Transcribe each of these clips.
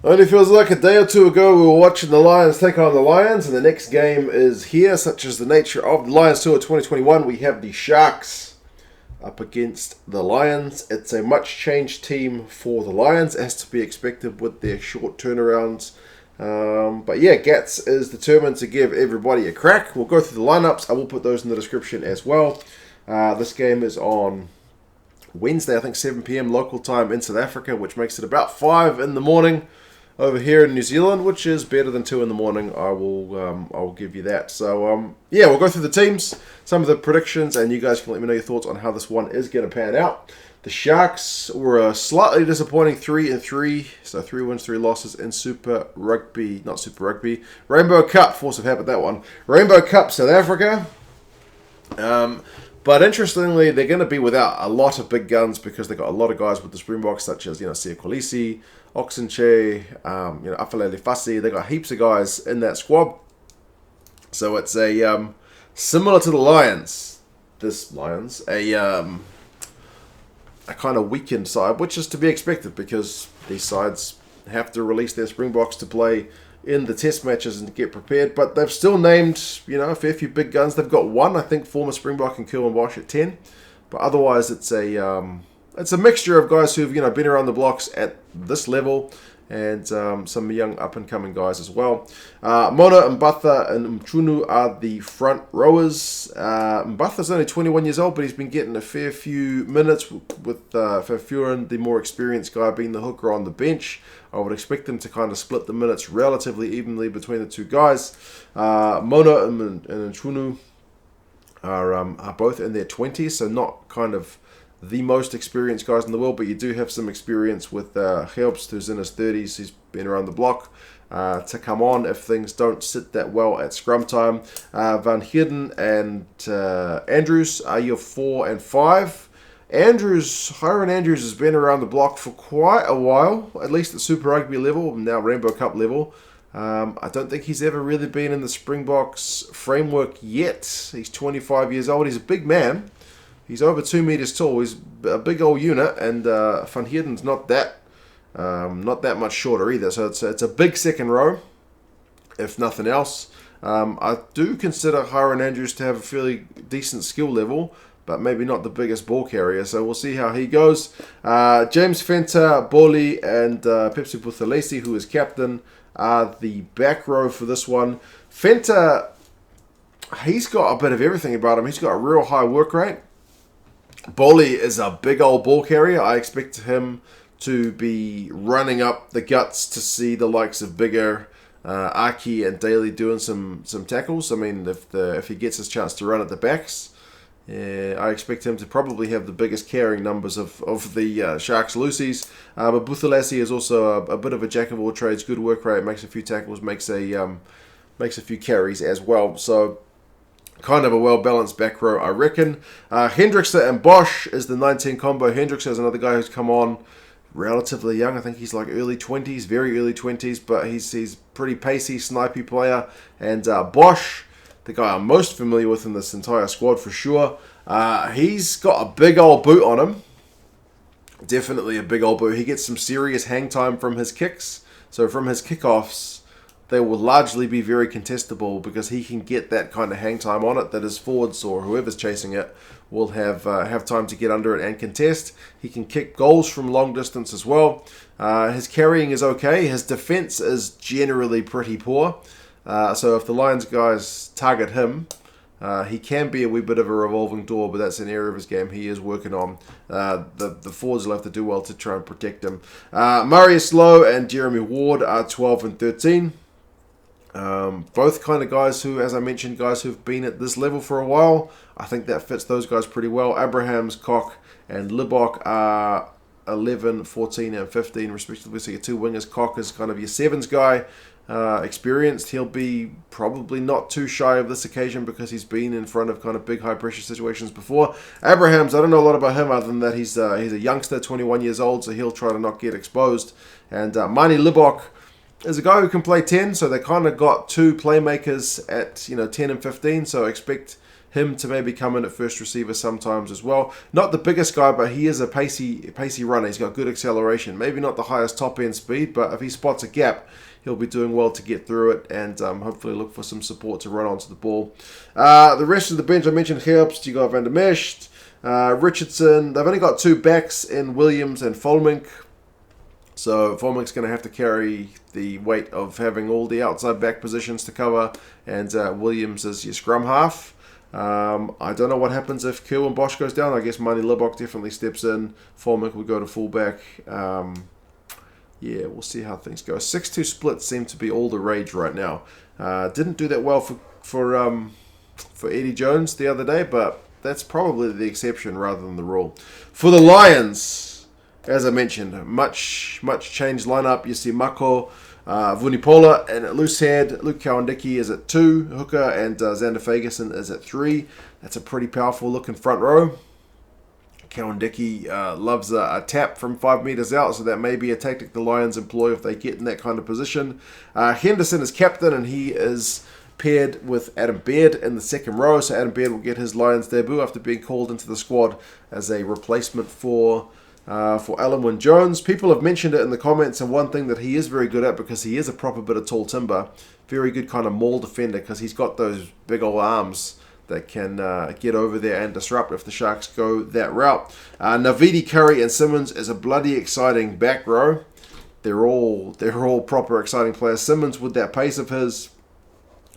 Only feels like a day or two ago we were watching the Lions take on the Lions, and the next game is here. Such as the nature of the Lions Tour 2021, we have the Sharks up against the Lions. It's a much changed team for the Lions, as to be expected with their short turnarounds. But yeah, Gats is determined to give everybody a crack. We'll go through the lineups. I will put those in the description as well. This game is on Wednesday, I think 7 p.m. local time in South Africa, which makes it about 5 in the morning over here in New Zealand, which is better than 2 in the morning. I will give you that. So yeah, we'll go through the teams, some of the predictions, and you guys can let me know your thoughts on how this one is going to pan out. The Sharks were a slightly disappointing 3-3, so 3 wins, 3 losses in Rainbow Cup, force of habit that one. Rainbow Cup, South Africa. But interestingly, they're going to be without a lot of big guns because they've got a lot of guys with the Springboks, such as Sia Kolisi, Oxenche, Afalele Fassi. They got heaps of guys in that squad. So it's a similar to the Lions. A kind of weakened side, which is to be expected because these sides have to release their Springboks to play in the test matches and to get prepared. But they've still named, a fair few big guns. They've got one, I think, former Springbok and Curwin Bosch at 10. But otherwise, it's a mixture of guys who've been around the blocks at this level, and some young up-and-coming guys as well. Mona, Mbatha, and Mchunu are the front rowers. Mbatha's only 21 years old, but he's been getting a fair few minutes with Vuuren, the more experienced guy, being the hooker on the bench. I would expect them to kind of split the minutes relatively evenly between the two guys. Mona and Mchunu are both in their 20s, so not kind of the most experienced guys in the world, but you do have some experience with Herbst, who's in his 30s. He's been around the block to come on if things don't sit that well at scrum time. Van Heerden and Andrews are your 4 and 5. Hyron Andrews has been around the block for quite a while, at least at Super Rugby level, now Rainbow Cup level. I don't think he's ever really been in the Springboks framework yet. He's 25 years old. He's a big man. He's over 2 meters tall. He's a big old unit, and Van Heerden's not that much shorter either. So it's a big second row, if nothing else. I do consider Hyron Andrews to have a fairly decent skill level, but maybe not the biggest ball carrier. So we'll see how he goes. James Fenter, Bholi, and Phepsi Buthelezi, who is captain, are the back row for this one. Fenter, he's got a bit of everything about him. He's got a real high work rate. Bholi is a big old ball carrier. I expect him to be running up the guts to see the likes of Bigger, Aki, and Daly doing some tackles. I mean, if he gets his chance to run at the backs, I expect him to probably have the biggest carrying numbers of the Sharks loosies. But Buthelezi is also a bit of a jack of all trades. Good work rate, makes a few tackles, makes a few carries as well. So kind of a well-balanced back row, I reckon. Hendrikse and Bosch is the 19 combo. Hendrikse is another guy who's come on relatively young. I think he's like early 20s, very early 20s, but he's pretty pacey, snipey player. And Bosch, the guy I'm most familiar with in this entire squad for sure, he's got a big old boot on him. Definitely a big old boot. He gets some serious hang time from his kicks. So from his kickoffs, they will largely be very contestable because he can get that kind of hang time on it that his forwards or whoever's chasing it will have time to get under it and contest. He can kick goals from long distance as well. His carrying is okay. His defense is generally pretty poor. So if the Lions guys target him, he can be a wee bit of a revolving door, but that's an area of his game he is working on. The forwards will have to do well to try and protect him. Marius, Louw, and Jeremy Ward are 12 and 13. Both kind of guys who, as I mentioned, guys who've been at this level for a while. I think that fits those guys pretty well. Abrahams, Koch, and Libbok are 11, 14, and 15 respectively. So your two wingers. Koch is kind of your sevens guy, experienced. He'll be probably not too shy of this occasion because he's been in front of kind of big high pressure situations before. Abrahams, I don't know a lot about him other than that he's a youngster, 21 years old, so he'll try to not get exposed. And Manie Libbok is a guy who can play 10, so they kind of got two playmakers at 10 and 15, so expect him to maybe come in at first receiver sometimes as well. Not the biggest guy, but he is a pacey runner. He's got good acceleration. Maybe not the highest top-end speed, but if he spots a gap, he'll be doing well to get through it and hopefully look for some support to run onto the ball. The rest of the bench, I mentioned Herbst, you got Van der Mescht, Richardson. They've only got 2 backs in Williams and Volmink. So Volmink's going to have to carry the weight of having all the outside back positions to cover, and Williams is your scrum half. I don't know what happens if Curwin Bosch goes down. I guess Manie Libbok definitely steps in. Volmink will go to fullback. Yeah, we'll see how things go. 6-2 splits seem to be all the rage right now. Didn't do that well for Eddie Jones the other day, but that's probably the exception rather than the rule. For the Lions, as I mentioned, much changed lineup. You see Mako, Vunipola, and at loose head, Luke Cowan-Dickie is at 2, hooker, and Xander Fagerson is at 3. That's a pretty powerful looking front row. Cowan-Dickie loves a tap from 5 metres out, so that may be a tactic the Lions employ if they get in that kind of position. Henderson is captain, and he is paired with Adam Baird in the second row, so Adam Baird will get his Lions debut after being called into the squad as a replacement for Alan Wynne-Jones. People have mentioned it in the comments, and one thing that he is very good at, because he is a proper bit of tall timber, very good kind of maul defender, because he's got those big old arms that can get over there and disrupt if the Sharks go that route. Navidi, Curry, and Simmons is a bloody exciting back row. They're all proper exciting players. Simmons, with that pace of his,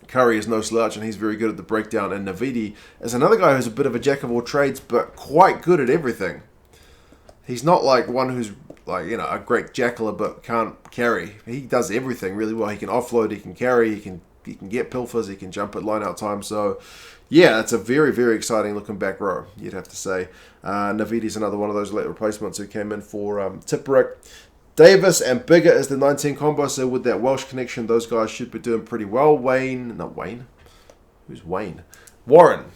Curry is no slouch, and he's very good at the breakdown. And Navidi is another guy who's a bit of a jack of all trades, but quite good at everything. He's not like one who's like, you know, a great jackler but can't carry. He does everything really well. He can offload, he can carry, he can get pilfers, he can jump at line out time. So yeah, it's a very, very exciting looking back row, you'd have to say. Navidi's another one of those late replacements who came in for Tipperick. Davis and Bigger is the 19 combo, so with that Welsh connection, those guys should be doing pretty well. Who's Wayne? Warren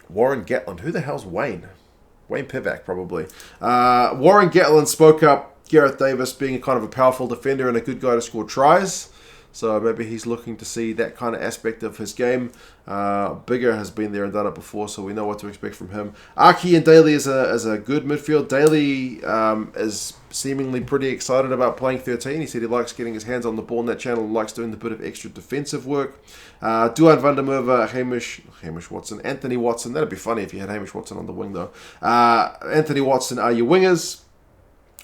Gatland. Who the hell's Wayne? Wayne Pivac, probably. Warren Gatland spoke up Gareth Davis being a kind of a powerful defender and a good guy to score tries. So maybe he's looking to see that kind of aspect of his game. Bigger has been there and done it before, so we know what to expect from him. Aki and Daly is a good midfield. Daly is seemingly pretty excited about playing 13. He said he likes getting his hands on the ball in that channel and likes doing a bit of extra defensive work. Duan van der Merwe, Hamish Watson, Anthony Watson. That'd be funny if you had Hamish Watson on the wing, though. Anthony Watson are your wingers.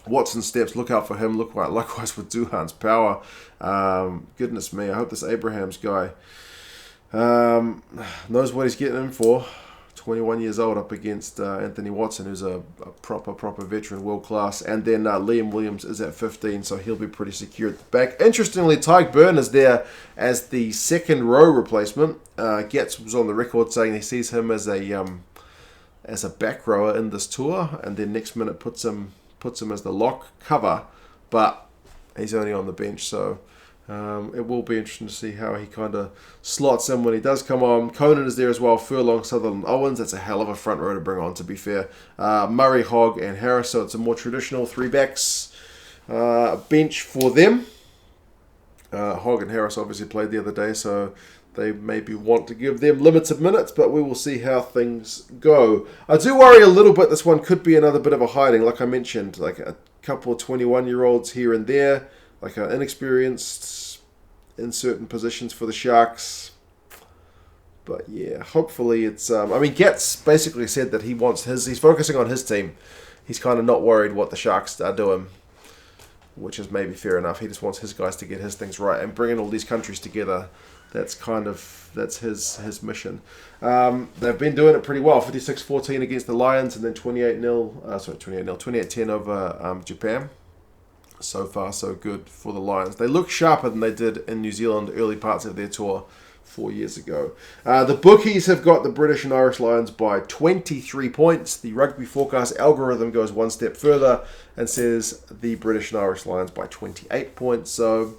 Watson steps, look out for him. Likewise with Duhan's power. Goodness me, I hope this Abrahams guy knows what he's getting in for. 21 years old up against Anthony Watson, who's a proper veteran, world class. And then Liam Williams is at 15, so he'll be pretty secure at the back. Interestingly, Tyke Byrne is there as the second row replacement. Getz was on the record saying he sees him as a back rower in this tour, and then next minute puts him as the lock cover, but he's only on the bench, so it will be interesting to see how he kind of slots in when he does come on. Conan is there as well, Furlong, Sutherland, Owens. That's a hell of a front row to bring on, to be fair. Murray, Hogg, and Harris, so it's a more traditional 3 backs bench for them. Hogg and Harris obviously played the other day, so they maybe want to give them limited minutes, but we will see how things go. I do worry a little bit this one could be another bit of a hiding, like I mentioned, like a couple of 21-year-olds here and there, like inexperienced in certain positions for the Sharks. But yeah, hopefully it's... Getz basically said that he's focusing on his team. He's kind of not worried what the Sharks are doing, which is maybe fair enough. He just wants his guys to get his things right, and bringing all these countries together, that's his mission. They've been doing it pretty well. 56-14 against the Lions, and then 28-10 over Japan. So far, so good for the Lions. They look sharper than they did in New Zealand early parts of their tour 4 years ago. The bookies have got the British and Irish Lions by 23 points. The Rugby Forecast algorithm goes one step further and says the British and Irish Lions by 28 points. So,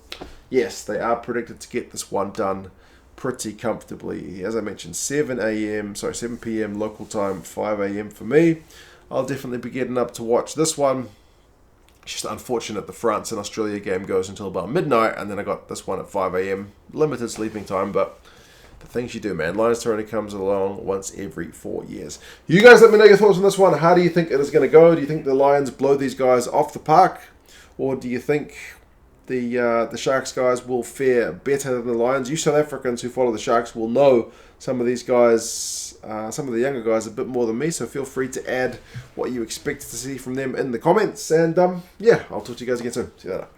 yes, they are predicted to get this one done pretty comfortably. As I mentioned, 7 p.m. local time, 5 a.m. for me. I'll definitely be getting up to watch this one. It's just unfortunate the France and Australia game goes until about midnight, and then I got this one at 5 a.m. Limited sleeping time, but the things you do, man. Lions tour only comes along once every 4 years. You guys let me know your thoughts on this one. How do you think it is going to go? Do you think the Lions blow these guys off the park? Or do you think the Sharks guys will fare better than the Lions? You South Africans who follow the Sharks will know some of these guys, some of the younger guys, a bit more than me. So feel free to add what you expect to see from them in the comments. And yeah, I'll talk to you guys again soon. See you later.